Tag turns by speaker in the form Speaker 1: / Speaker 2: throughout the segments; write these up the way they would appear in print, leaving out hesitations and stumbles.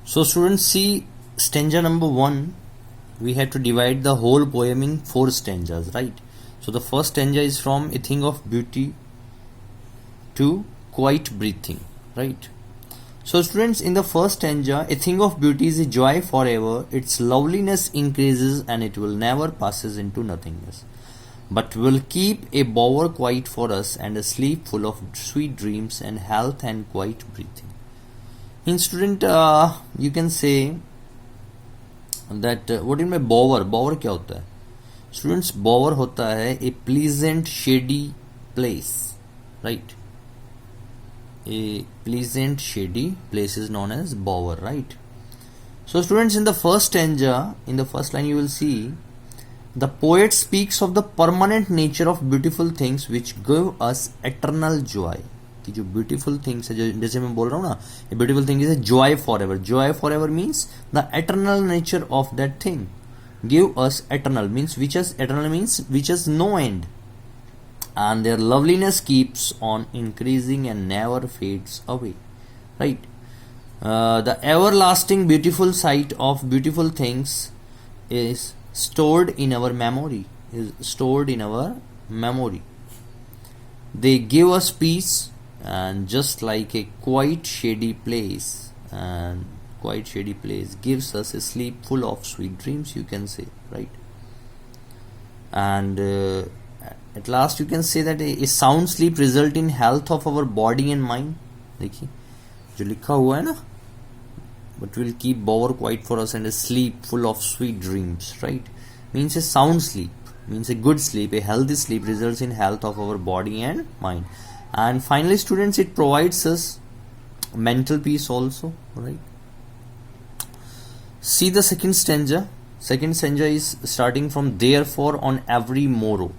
Speaker 1: So students, see stanza number 1, we have to divide the whole poem in 4 stanzas, right? So the first stanza is from a thing of beauty to quiet breathing, right? So students, in the first stanza, a thing of beauty is a joy forever, its loveliness increases and it will never passes into nothingness, but will keep a bower quiet for us and a sleep full of sweet dreams and health and quiet breathing. In student, you can say that what in my bower क्या होता है students? Bower होता है a pleasant shady place, right? A pleasant shady place is known as bower, right? So students, in the first stanza, in the first line, you will see the poet speaks of the permanent nature of beautiful things which give us eternal joy. कि जो beautiful things है, जो जैसे मैं बोल रहा हूँ ना, a beautiful thing is a joy forever. Joy forever means the eternal nature of that thing. Give us eternal means which is eternal means which is no end, and their loveliness keeps on increasing and never fades away, right? The everlasting beautiful sight of beautiful things is stored in our memory, They give us peace, and just like a quiet shady place gives us a sleep full of sweet dreams, you can say, right? And at last you can say that a sound sleep result in health of our body and mind. देखिए जो लिखा हुआ है ना, but will keep bower quiet for us and a sleep full of sweet dreams, right? Means a sound sleep, means a good sleep, a healthy sleep results in health of our body and mind. And finally students, it provides us mental peace also, right? See the second stanza. Second stanza is starting from therefore on every morrow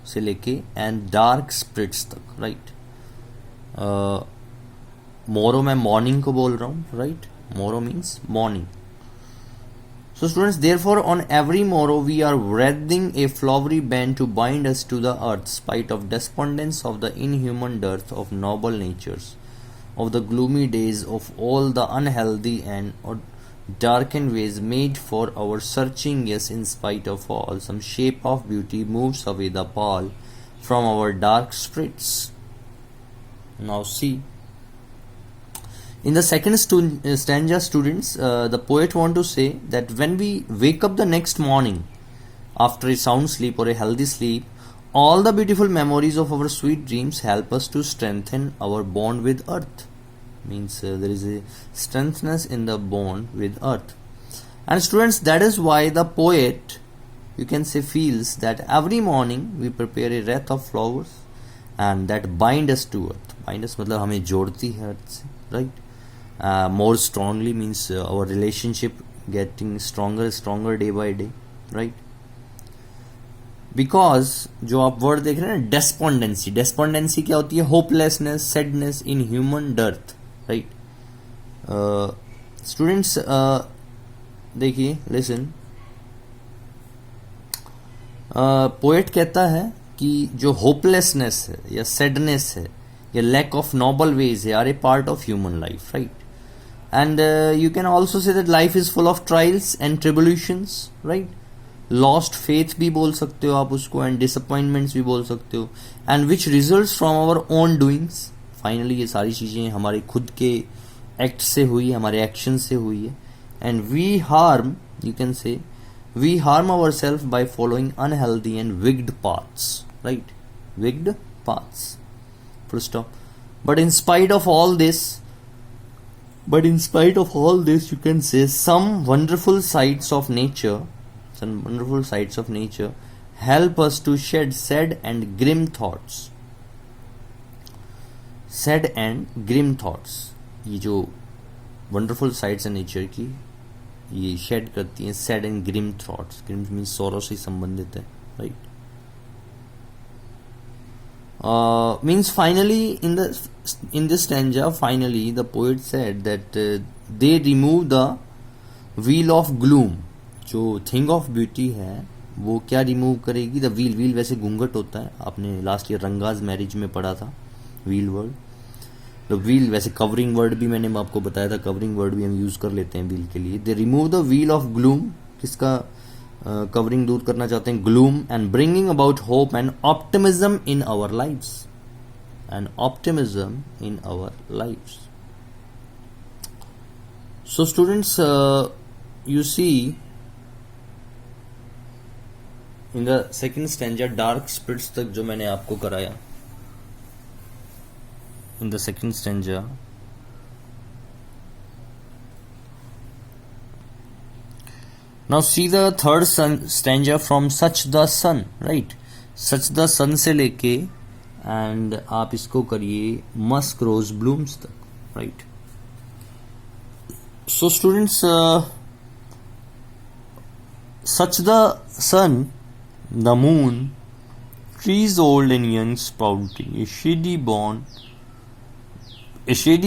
Speaker 1: से लेके and dark स्प्रिट्स तक, right? मोरो मैं morning को बोल रहा हूँ, right? मोरो means morning. So students, therefore on every morrow we are wreathing a flowery band to bind us to the earth, spite of despondence of the inhuman dearth of noble natures, of the gloomy days, of all the unhealthy and darkened ways made for our searching. Yes, in spite of all, some shape of beauty moves away the pall from our dark spirits. Now see, in the second stanza students, the poet want to say that when we wake up the next morning after a sound sleep or a healthy sleep, all the beautiful memories of our sweet dreams help us to strengthen our bond with earth. Means there is a strengthness in the bond with earth. And students, that is why the poet, you can say, feels that every morning we prepare a wreath of flowers and that bind us to earth. Bind us मतलब हमें जोड़ती है earth से, right? More strongly means our relationship getting stronger day by day, right? Because जो आप word देख रहे हैं ना, despondency क्या होती है? hopelessness, sadness, inhuman dearth, right? Students देखिए, लिसन. पोएट कहता है कि जो होपलेसनेस है या सैडनेस है या लैक ऑफ नोबल वेज है are a part of human life, right? And you can also say that life is full of trials and tribulations, right? Lost faith भी बोल सकते हो आप उसको, एंड डिसअपॉइंटमेंट्स भी बोल सकते हो, and which results from our own doings. Finally ये सारी चीज़ें हमारे खुद के एक्ट से हुई है, हमारे एक्शन से हुई है. And we harm, you can say, we harm our self by following unhealthy and wicked paths, right? Wicked paths, full stop. But in spite of all this you can say some wonderful sights of nature help us to shed sad and grim thoughts. ये जो wonderful sides है nature की, ये shade करती हैं sad and grim thoughts. Grim means sorrow से संबंधित है, राइट? Means finally in this stanza, finally the poet said that they remove the wheel of gloom. जो थिंग ऑफ ब्यूटी है वो क्या रिमूव करेगी? द व्हील वैसे घूंघट होता है, आपने लास्ट ईयर रंगाज मैरिज में पढ़ा था व्हील वर्ड. द व्हील, वैसे कवरिंग वर्ड भी मैंने आपको बताया था, कवरिंग वर्ड भी हम यूज कर लेते हैं व्हील के लिए. They remove the veil of gloom, किसका कवरिंग दूर करना चाहते हैं, gloom, and bringing about hope and optimism in our lives, and optimism in our lives. So students, you see in the second stanza dark spirits तक जो मैंने आपको कराया in the second stanza, now see the third stanza from such the sun, right? such the sun से लेके and आप इसको करिए musk rose blooms तक, right? so students, such the sun, the moon, trees old and young sprouting, a shady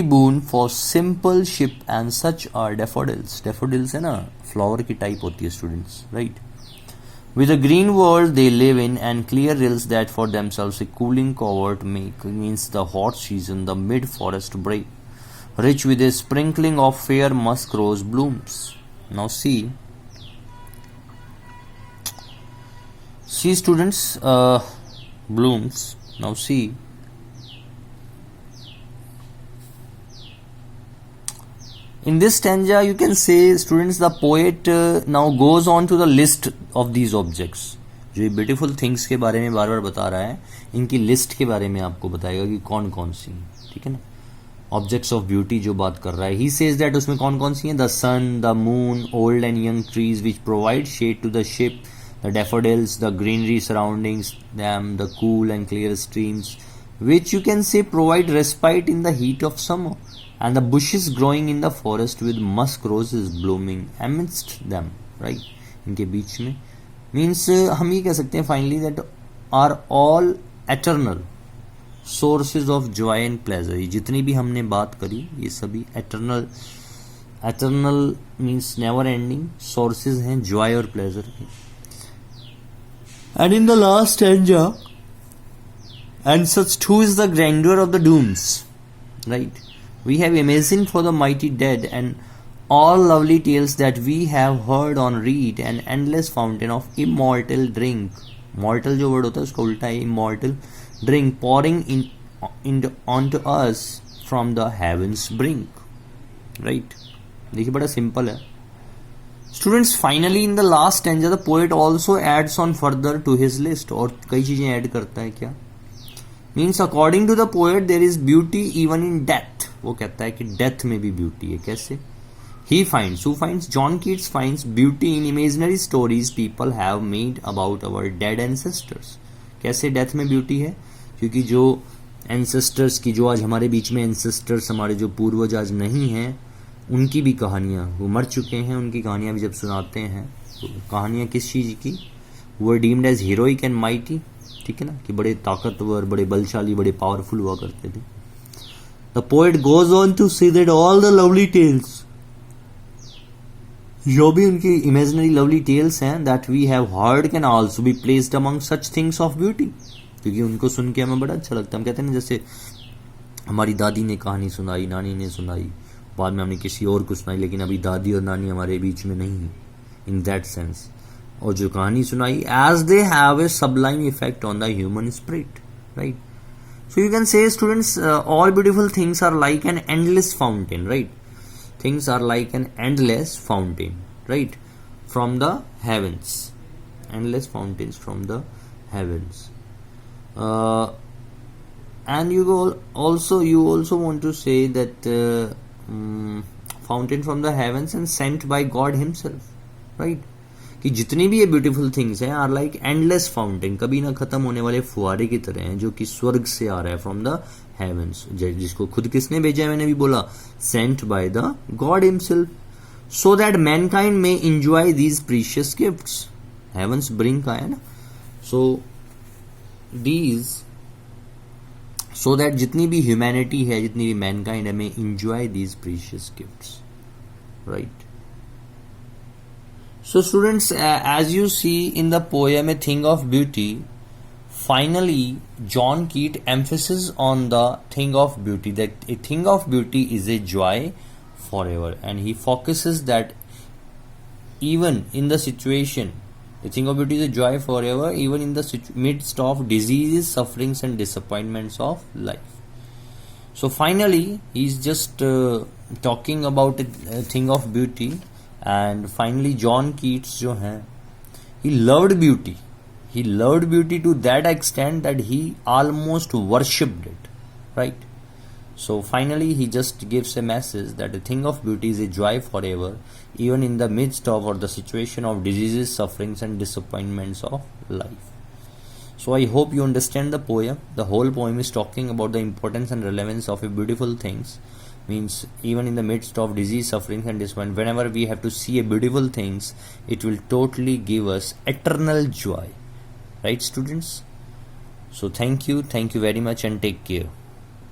Speaker 1: boon for simple ship, and such are daffodils. daffodils है ना, flower की type होती है students, right. with a green world they live in, and clear rills that for themselves a cooling covert make, means the hot season, the mid forest break, rich with a sprinkling of fair musk rose blooms. now see students, blooms. now see, in this stanza you can say students, the poet now goes on to the list of these objects. जो ये beautiful things के बारे में बार बार बता रहा है, इनकी list के बारे में आपको बताएगा कि कौन कौन सी, ठीक है ना. ऑब्जेक्ट्स ऑफ ब्यूटी जो बात कर रहा है, ही सेज दैट उसमें कौन कौन सी हैं, the sun, the moon, old and young trees which provide shade to the ship, the daffodils, the greenery surrounding them, the cool and clear streams, which you can say provide respite in the heat of summer, and the bushes growing in the forest with musk roses blooming amidst them, right? इनके बीच में, means हम ये कह सकते हैं finally that are all eternal sources of joy and pleasure. ये जितनी भी हमने बात करी ये सभी eternal means never ending sources हैं joy और pleasure की. And in the last stanza, and such too is the grandeur of the dooms, right? We have imagined for the mighty dead and all lovely tales that we have heard on read, an endless fountain of immortal drink. Mortal जो word होता है उसका उल्टा है immortal drink, pouring onto us from the heavens brink, right? देखिए बड़ा simple है. Students, finally in the last stanza the poet also adds on further to his list, और कई चीजें ऐड करता है क्या, means according to the poet there is beauty even in death. वो कहता है कि डेथ में भी ब्यूटी है. कैसे? He finds, who finds? John Keats finds beauty in imaginary stories people have made about our dead ancestors. कैसे death में ब्यूटी है? क्योंकि जो एंसेस्टर्स की, जो आज हमारे बीच में एंसेस्टर्स, हमारे जो पूर्वज आज नहीं हैं, उनकी भी कहानियाँ, वो मर चुके हैं, उनकी कहानियाँ भी जब सुनाते हैं, तो कहानियाँ किस चीज़ की, वो deemed as heroic and mighty, ठीक है ना, कि बड़े ताकतवर, बड़े बलशाली, बड़े पावरफुल हुआ करते थे. The poet goes on to say that all the lovely tales, जो भी उनकी इमेजिनरी लवली टेल्स हैं, that we have heard can also be placed among such things of beauty. क्योंकि उनको सुन के हमें बड़ा अच्छा लगता है. हम कहते हैं ना, जैसे हमारी दादी ने कहानी सुनाई, नानी ने सुनाई, बाद में हमने किसी और को सुनाई, लेकिन अभी दादी और नानी हमारे बीच में नहीं है इन दैट सेंस. और जो कहानी सुनाई, as they have a sublime effect on the human spirit, right. So you can say students, all beautiful things are like an endless fountain, right. Things are like an endless fountain, right, from the heavens, endless fountains from the heavens. And you also want to say that fountain from the heavens and sent by God himself, right? कि जितनी भी ये beautiful things हैं are like endless fountain, कभी ना खत्म होने वाले फुहारे की तरह हैं, जो कि स्वर्ग से आ रहा है, फ्रॉम द हेवंस, जिसको खुद किसने भेजा है, मैंने भी बोला, sent by the God himself, so that mankind may enjoy these precious gifts. Heavens bring का है ना, सो दीज, सो दैट जितनी भी ह्यूमैनिटी है, जितनी भी मैनकाइंड है, में enjoy these precious gifts, right. So students, as you see in the poem A Thing of Beauty, finally, John Keats emphasis on the thing of beauty, that a thing of beauty is a joy forever, and he focuses that even in the situation, the thing of beauty is a joy forever, even in the midst of diseases, sufferings, and disappointments of life. So finally, he's just talking about a thing of beauty, and finally, John Keats, जो है, he loved beauty. He loved beauty to that extent that he almost worshipped it, right? So finally, he just gives a message that a thing of beauty is a joy forever, even in the midst of or the situation of diseases, sufferings, and disappointments of life. So I hope you understand the poem. The whole poem is talking about the importance and relevance of a beautiful things. Means even in the midst of disease, sufferings, and disappointment, whenever we have to see a beautiful things, it will totally give us eternal joy. Right, students? So thank you very much, and take care.